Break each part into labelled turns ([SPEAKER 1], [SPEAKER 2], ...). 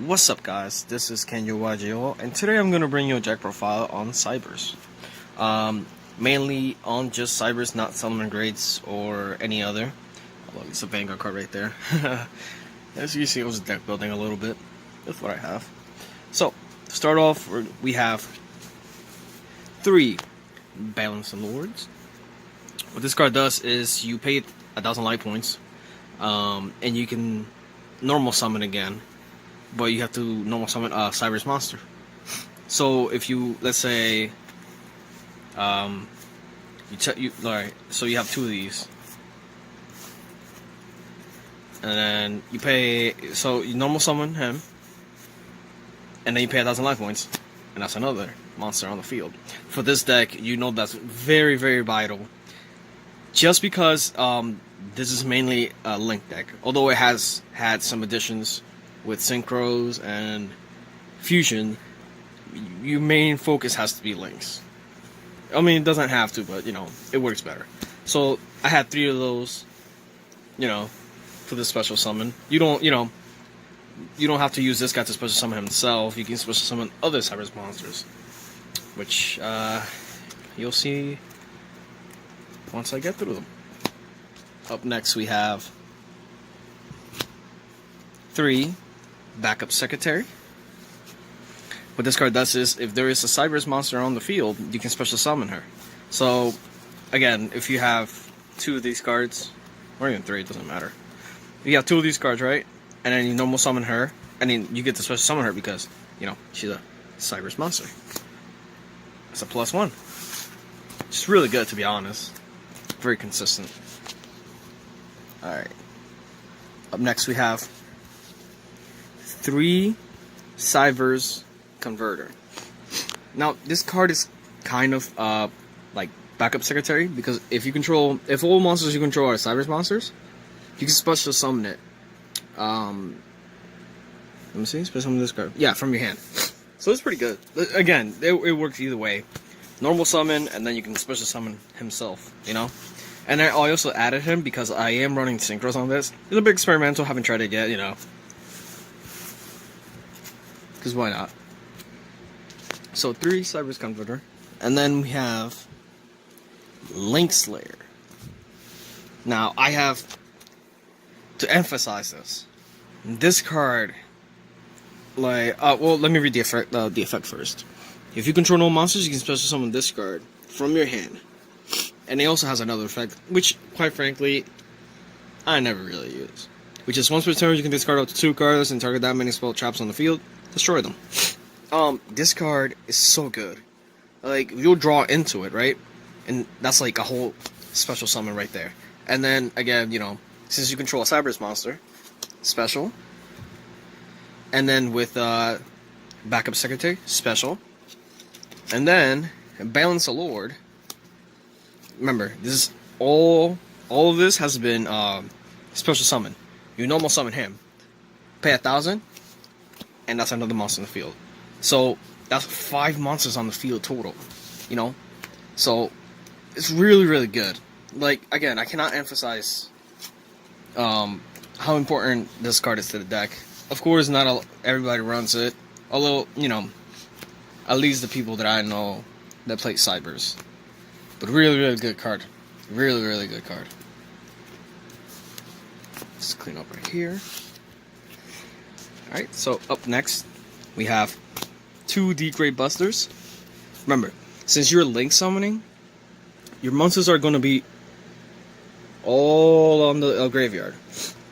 [SPEAKER 1] What's up, guys? This is kenyoYGO, and today I'm going to bring you a deck profile on Cyberse. Mainly on just Cyberse, not Summon Grades or any other. Although it's a Vanguard card right there. As you can see, I was deck building a little bit. That's what I have. So, to start off, we have 3 Balance Lords. What this card does is you pay 1,000 life points, and you can normal summon again. But you have to normal summon a Cyberse monster. So if you, let's say, so you have 2 of these, and then you pay, so you normal summon him, and then you pay 1,000 life points, and that's another monster on the field. For this deck, you know that's very, very vital. Just because this is mainly a Link deck, although it has had some additions with Synchros and Fusion, your main focus has to be Links. I mean, it doesn't have to, but, you know, it works better. So, I had 3 of those, you know, for the special summon. You don't have to use this guy to special summon himself. You can special summon other Cyberse monsters, which, you'll see once I get through them. Up next, we have 3 Backup Secretary. What this card does is, if there is a Cyberse monster on the field, you can special summon her. So, again, if you have 2 of these cards, or even 3, it doesn't matter. If you have 2 of these cards, right, and then you normal summon her, and then you get to special summon her because, you know, she's a Cyberse monster. It's a +1. It's really good, to be honest. Very consistent. Alright. Up next, we have 3 Cyphers Converter. Now, this card is kind of like Backup Secretary, because if all monsters you control are Cyberse monsters, you can special summon it. Let me see, special summon this card. Yeah, from your hand. So it's pretty good. Again, it works either way. Normal summon, and then you can special summon himself, you know? And I also added him because I am running Synchros on this. It's a bit experimental, haven't tried it yet, you know. Because why not? So 3 Cyberse Converter. And then we have Link Slayer. Now, I have to emphasize this. This card, like, well, let me read the effect first. If you control no monsters, you can special summon this card from your hand. And it also has another effect, which, quite frankly, I never really use. Which is, once per turn, you can discard up to 2 cards and target that many spell traps on the field. Destroy them. This card is so good. Like, you'll draw into it, right? And that's like a whole special summon right there. And then, again, you know, since you control a Cyberse monster, special. And then with Backup Secretary, special. And then, Balance Lord. Remember, this is all of this has been special summon. You normal summon him, pay 1,000, and that's another monster in the field. So that's 5 monsters on the field total, you know. So it's really, really good. Like, again, I cannot emphasize how important this card is to the deck. Of course, not everybody runs it, although, you know, at least the people that I know that play Cyberse. But really, really good card. Really, really good card. Let's clean up right here. Alright, so up next, we have 2 Degrade Busters. Remember, since you're Link summoning, your monsters are going to be all on the graveyard.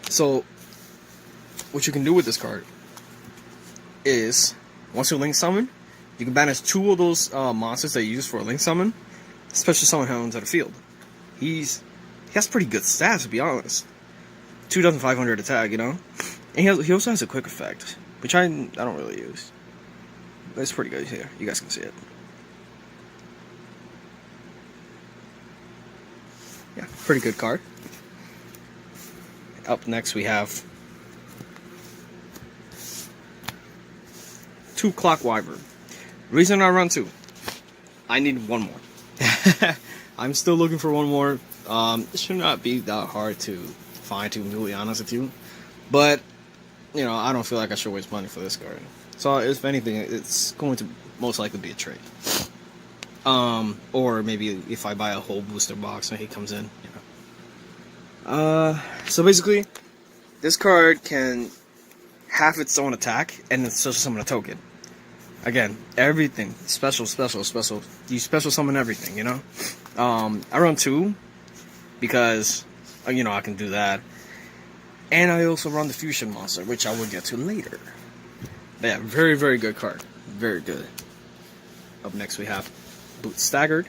[SPEAKER 1] So, what you can do with this card is, once you Link summon, you can banish 2 of those monsters that you use for a Link summon, special summon him onto the field. He has pretty good stats, to be honest. 2,500 attack, you know? And he also has a quick effect, which I don't really use. But it's pretty good here. You guys can see it. Yeah, pretty good card. Up next we have 2 Clock Wyvern. Reason I run 2. I need 1 more. I'm still looking for 1 more. It should not be that hard to find, to be really honest with you. But you know, I don't feel like I should waste money for this card. So if anything, it's going to most likely be a trade. Or maybe if I buy a whole booster box and he comes in, you know. So basically, this card can have its own attack and it's just summon a token. Again, everything special. You special summon everything, you know. I run 2 because you know I can do that, and I also run the fusion monster, which I will get to later. But yeah, very good card, very good. Up next we have Boot Staggered.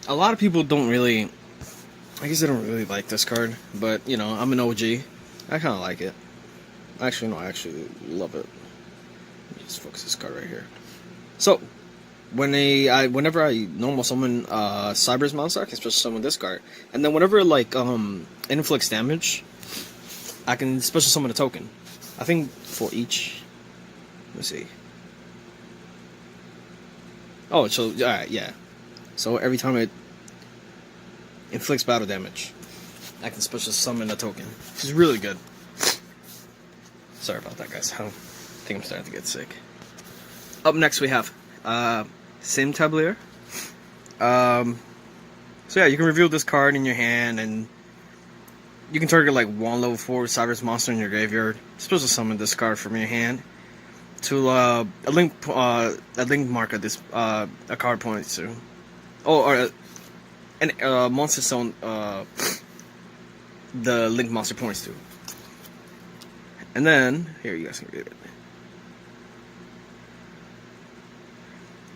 [SPEAKER 1] A lot of people don't really, I guess they don't really like this card, but you know, I'm an OG. I kind of like it. Actually, no, I actually love it. Let me just focus this card right here. So, whenever I normal summon Cyberse monster, I can special summon this card, and then whenever like inflicts damage, I can special summon a token. I think for each. Let's see. Oh, so alright, yeah. So every time it inflicts battle damage, I can special summon a token, which is really good. Sorry about that, guys. I think I'm starting to get sick. Up next we have Symtab Leer. So yeah, you can reveal this card in your hand, and you can target like one level 4 Cyberse monster in your graveyard. Special summon this card from your hand to a link marker this a card points to. Oh, or a monster zone the link monster points to. And then here, you guys can read it.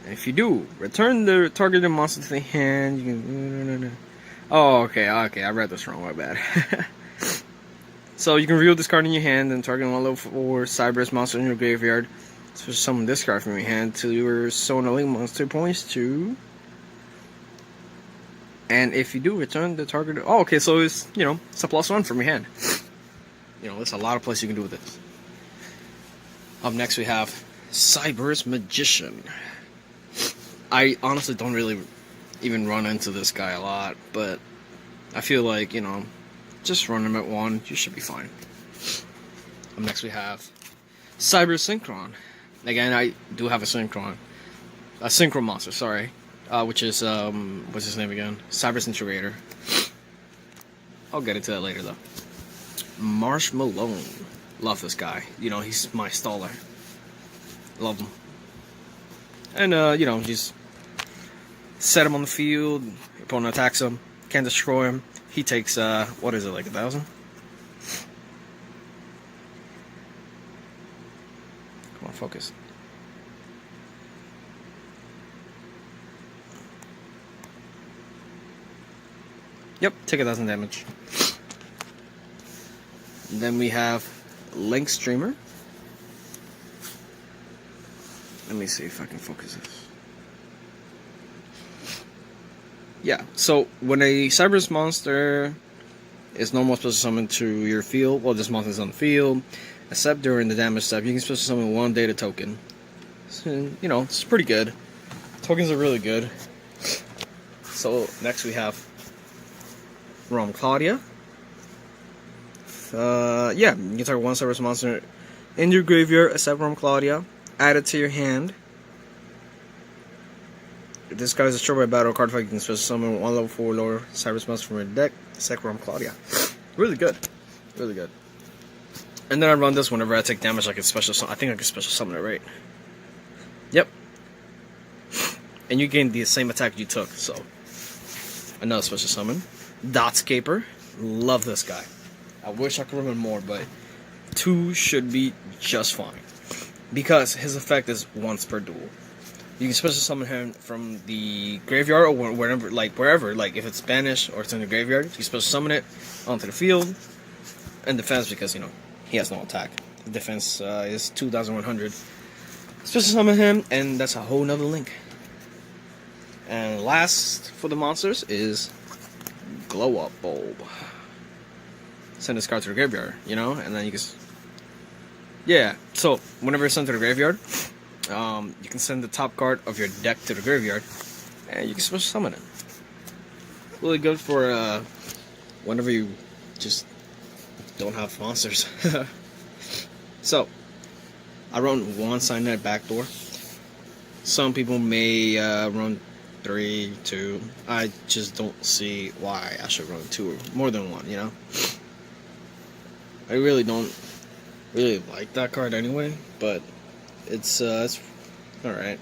[SPEAKER 1] And if you do, return the targeted monster to the hand. You can. Oh, okay, I read this wrong. My bad. So you can reveal this card in your hand and target one level 4 Cyberse monster in your graveyard. So summon this card from your hand to your zone a link monster points to. And if you do, return the targeted. Oh, okay, so it's, you know, it's a +1 from your hand. You know, there's a lot of places you can do with this. Up next we have Ciphers Magician. I honestly don't really even run into this guy a lot, but I feel like, you know, just run him at 1, you should be fine. Up next we have Cyberse Synchron. Again, I do have a Synchron monster, sorry, which is, what's his name again? Cyberse Integrator. I'll get into that later though. Marshmallow. Love this guy. You know, he's my staller. Love him. And, you know, just set him on the field. Opponent attacks him. Can't destroy him. He takes, what is it, like 1,000? Come on, focus. Yep, take 1,000 damage. And then we have Link Streamer. Let me see if I can focus this. Yeah, so when a Cyberse monster is normal special summon to your field, well, this monster is on the field, except during the damage step, you can special summon 1 data token. So, you know, it's pretty good. Tokens are really good. So next we have Claudia. Yeah, you can target 1 Cyberse monster in your graveyard, except Claudia. Add it to your hand. If this card is destroyed by battle or card fight, you can special summon 1 level 4 lower Cyberse monster from your deck, except Claudia. Really good. Really good. And then I run this whenever I take damage. I can special summon. I think I can special summon it, right? Yep. And you gain the same attack you took, so. Another special summon. Dotscaper. Love this guy. I wish I could remember more, but 2 should be just fine. Because his effect is once per duel. You can special summon him from the graveyard or wherever, like if it's banished or it's in the graveyard, you can special summon it onto the field. And defense, because, you know, he has no attack. The defense is 2,100. Special summon him, and that's a whole nother link. And last for the monsters is Glow Up Bulb. Send this card to the graveyard, you know, and then you can. Yeah, so whenever it's sent to the graveyard, you can send the top card of your deck to the graveyard, and you can special summon it. Really good for whenever you just don't have monsters. So, I run one Signet backdoor. Some people may run 3, 2. I just don't see why I should run 2 or more than 1, you know? I really don't really like that card anyway, but it's alright.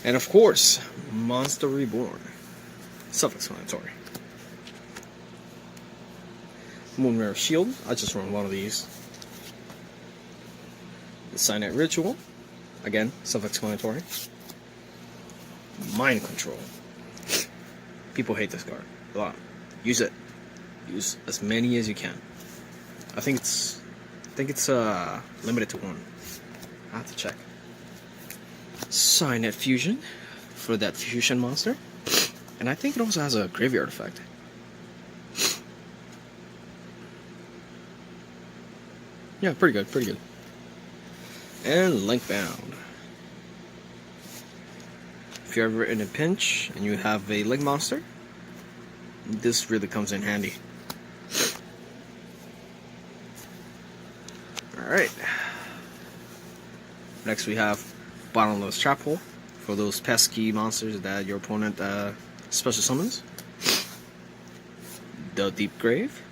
[SPEAKER 1] And of course, Monster Reborn. Self-explanatory. Moonrare Shield. I just run one of these. The Signet Ritual. Again, self-explanatory. Mind Control. People hate this card a lot. Use it. Use as many as you can. I think it's limited to 1. I have to check. Signet Fusion for that fusion monster. And I think it also has a graveyard effect. Yeah, pretty good, pretty good. And Link Bound. If you're ever in a pinch and you have a Link monster, this really comes in handy. Alright. Next we have Bottomless Trap Hole for those pesky monsters that your opponent special summons. The Deep Grave.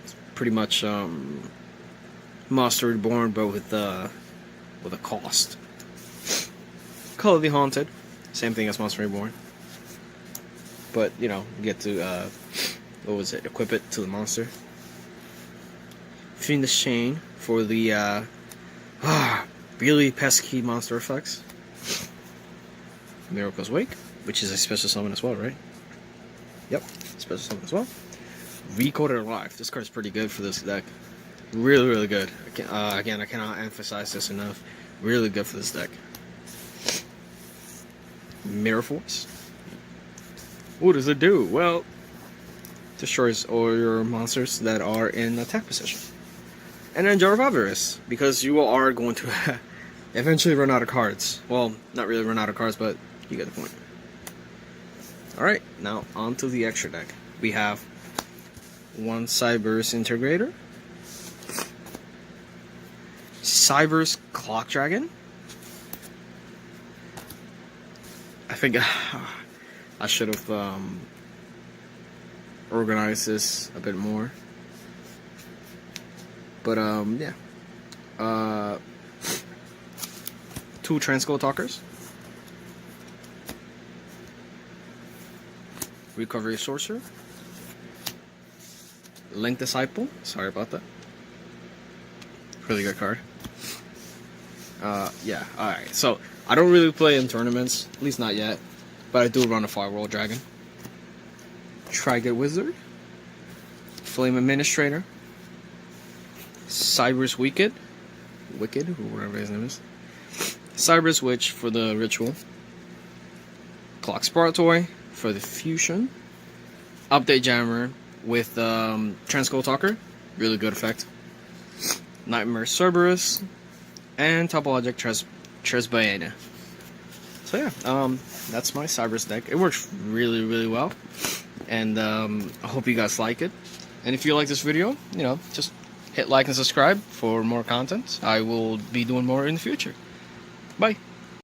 [SPEAKER 1] It's pretty much Monster Reborn, but with a cost. Color the Haunted, same thing as Monster Reborn, but you know, you get to equip it to the monster. Fiendish Chain for the really pesky monster effects. Miracle's Wake, which is a special summon as well, right? Yep, special summon as well. Recoded Alive. This card is pretty good for this deck. Really, really good. Again, I cannot emphasize this enough. Really good for this deck. Mirror Force. What does it do? Well, destroys all your monsters that are in attack position. And then Jar of Avarice, because you are going to eventually run out of cards. Well, not really run out of cards, but you get the point. Alright, now on to the extra deck. We have one Cyberse Integrator, Cyberse Clock Dragon. I think I should have organized this a bit more. But yeah. 2 Transcode Talkers. Recovery Sorcerer. Link Disciple. Sorry about that. Really good card. Yeah, alright. So, I don't really play in tournaments, at least not yet. But I do run a Firewall Dragon. Trigate Wizard. Flame Administrator. Cyberse Wicked, or whatever his name is. Cyberse Witch for the Ritual. Clock Sparatoy for the Fusion. Update Jammer with Transcode Talker, really good effect. Nightmare Cerberus and Topologic Tresbayana. So yeah, that's my Cyberse deck. It works really, really well, and I hope you guys like it. And if you like this video, you know, just hit like and subscribe for more content. I will be doing more in the future. Bye.